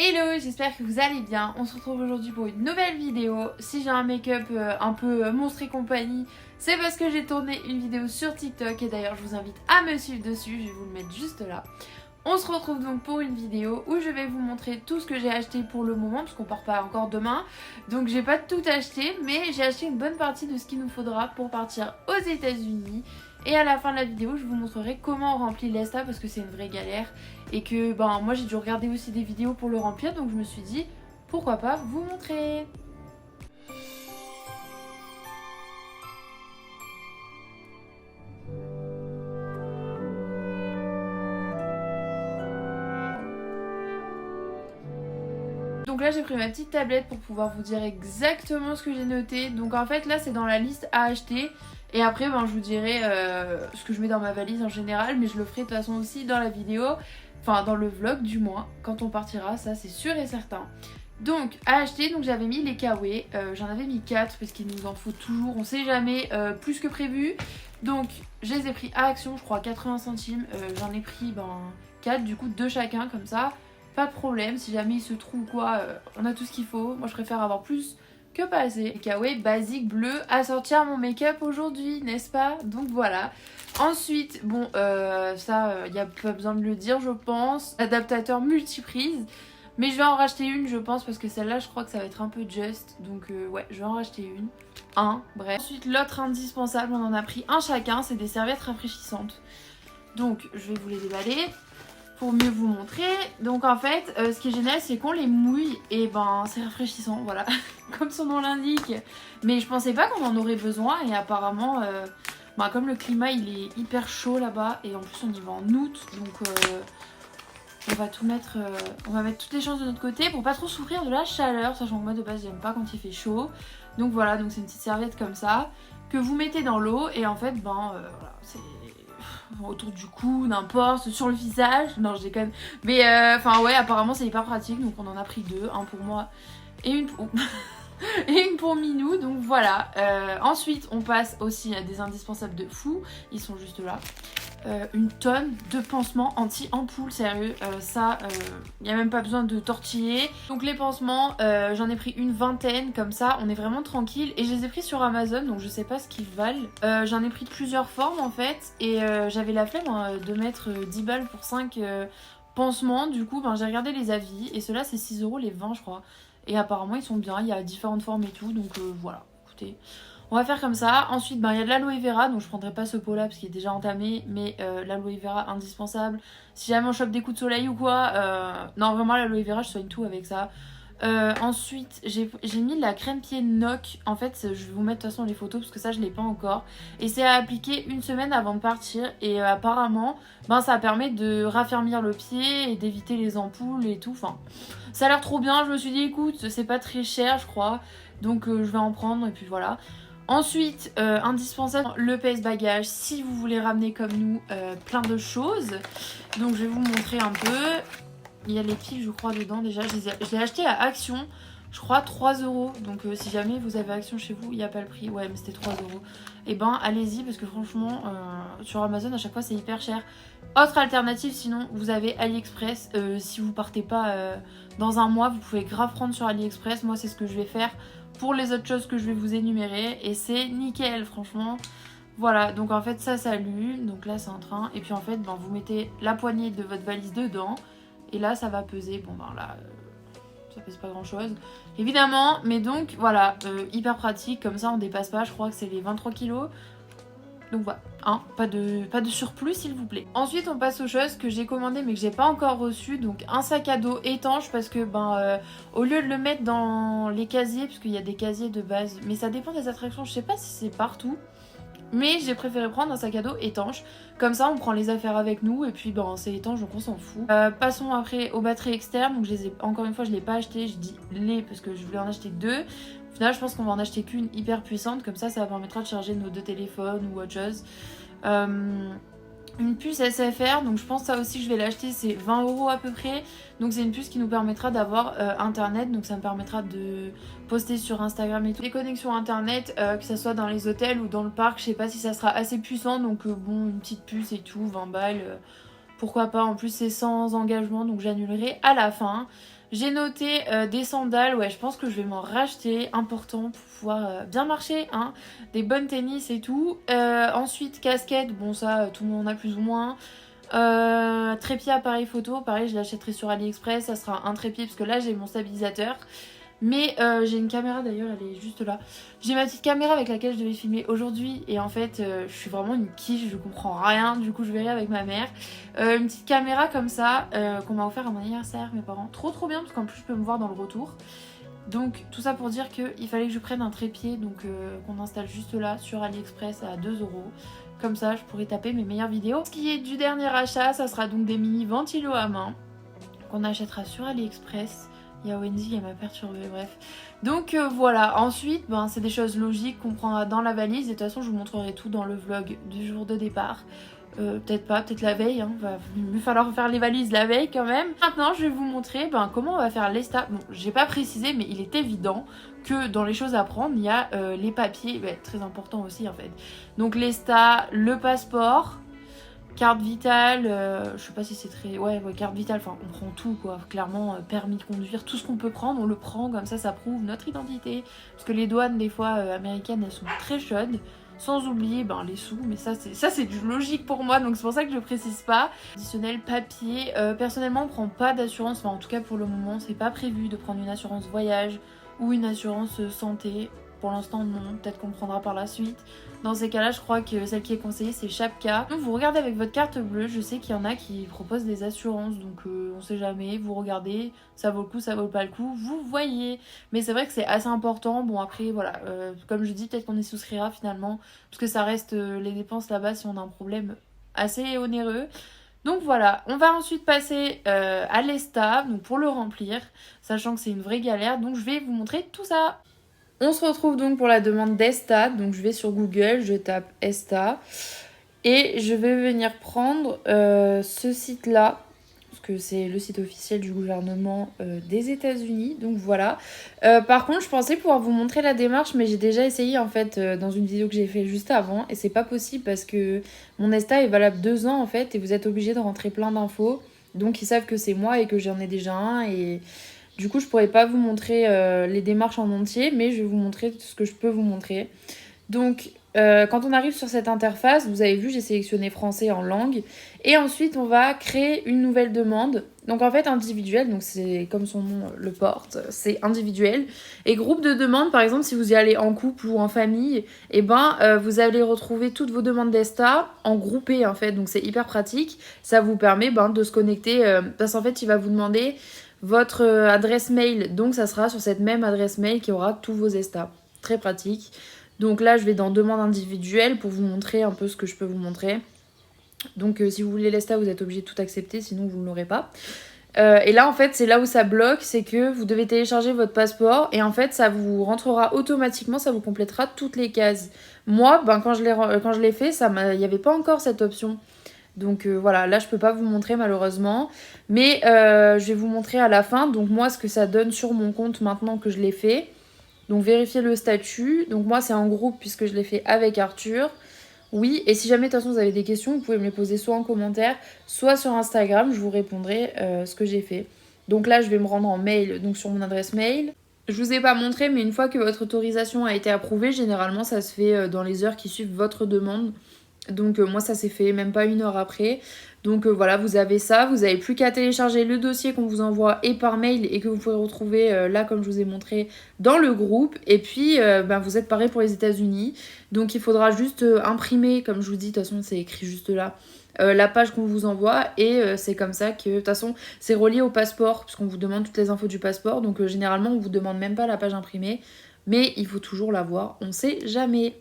Hello, j'espère que vous allez bien. On se retrouve aujourd'hui pour une nouvelle vidéo. Si j'ai un make-up un peu monstre et compagnie, c'est parce que j'ai tourné une vidéo sur TikTok et d'ailleurs je vous invite à me suivre dessus, je vais vous le mettre juste là. On se retrouve donc pour une vidéo où je vais vous montrer tout ce que j'ai acheté pour le moment parce qu'on part pas encore demain. Donc j'ai pas tout acheté mais j'ai acheté une bonne partie de ce qu'il nous faudra pour partir aux États-Unis. Et à la fin de la vidéo, je vous montrerai comment on remplit l'ESTA parce que c'est une vraie galère. Et que moi j'ai dû regarder aussi des vidéos pour le remplir, donc je me suis dit pourquoi pas vous montrer. Donc là j'ai pris ma petite tablette pour pouvoir vous dire exactement ce que j'ai noté. Donc en fait là c'est dans la liste à acheter. Et après je vous dirai ce que je mets dans ma valise en général. Mais je le ferai de toute façon aussi dans la vidéo. Enfin dans le vlog du moins. Quand on partira, ça c'est sûr et certain. Donc à acheter, donc j'avais mis les Kawaii. J'en avais mis 4 parce qu'il nous en faut toujours. On sait jamais plus que prévu. Donc je les ai pris à Action, je crois 80 centimes. J'en ai pris 4 du coup 2 chacun comme ça. Pas de problème, si jamais il se trouve quoi, on a tout ce qu'il faut. Moi je préfère avoir plus que pas assez. Les Kawaii basique bleu à sortir mon make-up aujourd'hui, n'est-ce pas? Donc voilà. Ensuite, ça, il n'y a pas besoin de le dire je pense. Adaptateur multiprise. Mais je vais en racheter une je pense parce que celle-là je crois que ça va être un peu juste. Donc ouais, je vais en racheter une. Bref. Ensuite l'autre indispensable, on en a pris un chacun, c'est des serviettes rafraîchissantes. Donc je vais vous les déballer pour mieux vous montrer. Donc en fait ce qui est génial c'est qu'on les mouille et c'est rafraîchissant, voilà. Comme son nom l'indique. Mais je pensais pas qu'on en aurait besoin et apparemment comme le climat il est hyper chaud là-bas et en plus on y va en août donc on va tout mettre, on va mettre toutes les chances de notre côté pour pas trop souffrir de la chaleur, sachant que moi de base j'aime pas quand il fait chaud. Donc voilà, donc c'est une petite serviette comme ça que vous mettez dans l'eau et en fait voilà, c'est autour du cou, n'importe, sur le visage. Non je déconne. Mais ouais apparemment c'est hyper pratique donc on en a pris 2, un pour moi et une pour... et une pour Minou, donc voilà. Ensuite on passe aussi à des indispensables de fou, ils sont juste là. Une tonne de pansements anti-ampoule, sérieux, ça, il n'y a même pas besoin de tortiller. Donc les pansements, j'en ai pris une vingtaine, comme ça, on est vraiment tranquille. Et je les ai pris sur Amazon, donc je sais pas ce qu'ils valent. J'en ai pris de plusieurs formes en fait, et j'avais la flemme de mettre 10 balles pour 5 pansements. Du coup, j'ai regardé les avis, et ceux-là c'est 6 € les 20 je crois. Et apparemment ils sont bien, il y a différentes formes et tout, donc voilà, écoutez... On va faire comme ça. Ensuite, il y a de l'aloe vera. Donc, je prendrai pas ce pot-là parce qu'il est déjà entamé. Mais l'aloe vera, indispensable. Si jamais on chope des coups de soleil ou quoi. Non, vraiment, l'aloe vera, je soigne tout avec ça. Ensuite, j'ai mis la crème pied Noc. En fait, je vais vous mettre de toute façon les photos parce que ça, je l'ai pas encore. Et c'est à appliquer une semaine avant de partir. Et apparemment, ça permet de raffermir le pied et d'éviter les ampoules et tout. Enfin, ça a l'air trop bien. Je me suis dit, écoute, c'est pas très cher, je crois. Donc, je vais en prendre et puis voilà. Ensuite, indispensable, le pèse-bagages si vous voulez ramener comme nous plein de choses. Donc je vais vous montrer un peu. Il y a les piles je crois dedans déjà. Je l'ai acheté à Action, je crois 3 €. Donc si jamais vous avez Action chez vous, il n'y a pas le prix. Ouais mais c'était 3 €. Et allez-y parce que franchement sur Amazon à chaque fois c'est hyper cher. Autre alternative sinon vous avez AliExpress. Si vous partez pas dans un mois vous pouvez grave prendre sur AliExpress. Moi c'est ce que je vais faire pour les autres choses que je vais vous énumérer et c'est nickel franchement. Voilà donc en fait ça s'allume, donc là c'est en train et puis en fait vous mettez la poignée de votre valise dedans et là ça va peser, là ça pèse pas grand chose évidemment mais donc voilà hyper pratique comme ça on dépasse pas, je crois que c'est les 23 kilos. Donc voilà, pas de surplus s'il vous plaît. Ensuite on passe aux choses que j'ai commandées mais que j'ai pas encore reçues. Donc un sac à dos étanche parce que au lieu de le mettre dans les casiers, parce qu'il y a des casiers de base, mais ça dépend des attractions, je sais pas si c'est partout. Mais j'ai préféré prendre un sac à dos étanche. Comme ça on prend les affaires avec nous et puis c'est étanche donc on s'en fout. Passons après aux batteries externes. Donc encore une fois je l'ai pas acheté, je dis les parce que je voulais en acheter 2. Au final je pense qu'on va en acheter qu'une hyper puissante. Comme ça permettra de charger nos 2 téléphones ou autre chose. Une puce SFR, donc je pense que ça aussi je vais l'acheter, c'est 20 € à peu près. Donc c'est une puce qui nous permettra d'avoir internet, donc ça me permettra de poster sur Instagram et tout. Les connexions internet, que ça soit dans les hôtels ou dans le parc, je sais pas si ça sera assez puissant. Donc une petite puce et tout, 20 balles, pourquoi pas. En plus c'est sans engagement donc j'annulerai à la fin. J'ai noté des sandales, ouais, je pense que je vais m'en racheter, important pour pouvoir bien marcher, hein, des bonnes tennis et tout. Ensuite, casquette, bon ça, tout le monde a plus ou moins. Trépied appareil photo, pareil, je l'achèterai sur AliExpress, ça sera un trépied parce que là j'ai mon stabilisateur. Mais j'ai une caméra d'ailleurs, elle est juste là. J'ai ma petite caméra avec laquelle je devais filmer aujourd'hui et en fait je suis vraiment une quiche, je comprends rien, du coup je verrai avec ma mère. Une petite caméra comme ça qu'on m'a offert à mon anniversaire, mes parents. Trop bien parce qu'en plus je peux me voir dans le retour. Donc tout ça pour dire qu'il fallait que je prenne un trépied donc qu'on installe juste là sur AliExpress à 2 €. Comme ça je pourrais taper mes meilleures vidéos. Ce qui est du dernier achat, ça sera donc des mini ventilos à main qu'on achètera sur AliExpress. Il y a Wendy, elle m'a perturbée, bref. Donc voilà, ensuite, c'est des choses logiques qu'on prendra dans la valise. Et de toute façon, je vous montrerai tout dans le vlog du jour de départ. Peut-être pas, peut-être la veille, hein. Va me falloir faire les valises la veille quand même. Maintenant, je vais vous montrer comment on va faire l'ESTA. Bon, j'ai pas précisé, mais il est évident que dans les choses à prendre, il y a les papiers, très important aussi en fait. Donc l'ESTA, le passeport, carte vitale, je sais pas si c'est très... Ouais, carte vitale, enfin on prend tout quoi, clairement, permis de conduire, tout ce qu'on peut prendre, on le prend, comme ça prouve notre identité. Parce que les douanes des fois américaines, elles sont très chaudes. Sans oublier les sous, mais ça c'est du logique pour moi, donc c'est pour ça que je précise pas. Additionnel papier, personnellement on prend pas d'assurance, enfin en tout cas pour le moment c'est pas prévu de prendre une assurance voyage ou une assurance santé. Pour l'instant non, peut-être qu'on le prendra par la suite. Dans ces cas-là, je crois que celle qui est conseillée, c'est Chapka. Donc vous regardez avec votre carte bleue, je sais qu'il y en a qui proposent des assurances, donc on sait jamais, vous regardez, ça vaut le coup, ça vaut pas le coup, vous voyez. Mais c'est vrai que c'est assez important, bon après voilà, comme je dis, peut-être qu'on y souscrira finalement, parce que ça reste les dépenses là-bas si on a un problème assez onéreux. Donc voilà, on va ensuite passer à l'ESTA, donc pour le remplir, sachant que c'est une vraie galère, donc je vais vous montrer tout ça. On se retrouve donc pour la demande d'ESTA, donc je vais sur Google, je tape ESTA et je vais venir prendre ce site-là, parce que c'est le site officiel du gouvernement des États-Unis, donc voilà. Par contre, je pensais pouvoir vous montrer la démarche, mais j'ai déjà essayé en fait dans une vidéo que j'ai fait juste avant, et c'est pas possible parce que mon ESTA est valable 2 ans en fait, et vous êtes obligé de rentrer plein d'infos, donc ils savent que c'est moi et que j'en ai déjà un, et... Du coup, je pourrais pas vous montrer les démarches en entier, mais je vais vous montrer tout ce que je peux vous montrer. Donc, quand on arrive sur cette interface, vous avez vu, j'ai sélectionné français en langue. Et ensuite, on va créer une nouvelle demande. Donc, en fait, individuel, donc c'est comme son nom le porte, c'est individuel. Et groupe de demandes, par exemple, si vous y allez en couple ou en famille, vous allez retrouver toutes vos demandes d'ESTA en groupé, en fait. Donc, c'est hyper pratique. Ça vous permet de se connecter, parce qu'en fait, il va vous demander... votre adresse mail, donc ça sera sur cette même adresse mail qui aura tous vos ESTA. Très pratique. Donc là, je vais dans demande individuelle pour vous montrer un peu ce que je peux vous montrer. Donc si vous voulez l'ESTA, vous êtes obligé de tout accepter, sinon vous ne l'aurez pas. Et là, en fait, c'est là où ça bloque, c'est que vous devez télécharger votre passeport et en fait, ça vous rentrera automatiquement, ça vous complétera toutes les cases. Moi, quand je l'ai fait, il n'y avait pas encore cette option. Donc voilà, là je peux pas vous montrer malheureusement, mais je vais vous montrer à la fin, donc moi ce que ça donne sur mon compte maintenant que je l'ai fait. Donc vérifiez le statut, donc moi c'est en groupe puisque je l'ai fait avec Arthur. Oui, et si jamais de toute façon vous avez des questions, vous pouvez me les poser soit en commentaire, soit sur Instagram, je vous répondrai ce que j'ai fait. Donc là je vais me rendre en mail, donc sur mon adresse mail. Je vous ai pas montré, mais une fois que votre autorisation a été approuvée, généralement ça se fait dans les heures qui suivent votre demande. Donc moi ça s'est fait même pas 1 heure après. Donc voilà, vous avez ça, vous n'avez plus qu'à télécharger le dossier qu'on vous envoie et par mail et que vous pourrez retrouver là comme je vous ai montré dans le groupe. Et puis vous êtes pareil pour les États-Unis. Donc il faudra juste imprimer, comme je vous dis, de toute façon c'est écrit juste là, la page qu'on vous envoie et c'est comme ça que de toute façon c'est relié au passeport puisqu'on vous demande toutes les infos du passeport. Donc généralement on vous demande même pas la page imprimée, mais il faut toujours l'avoir, on sait jamais.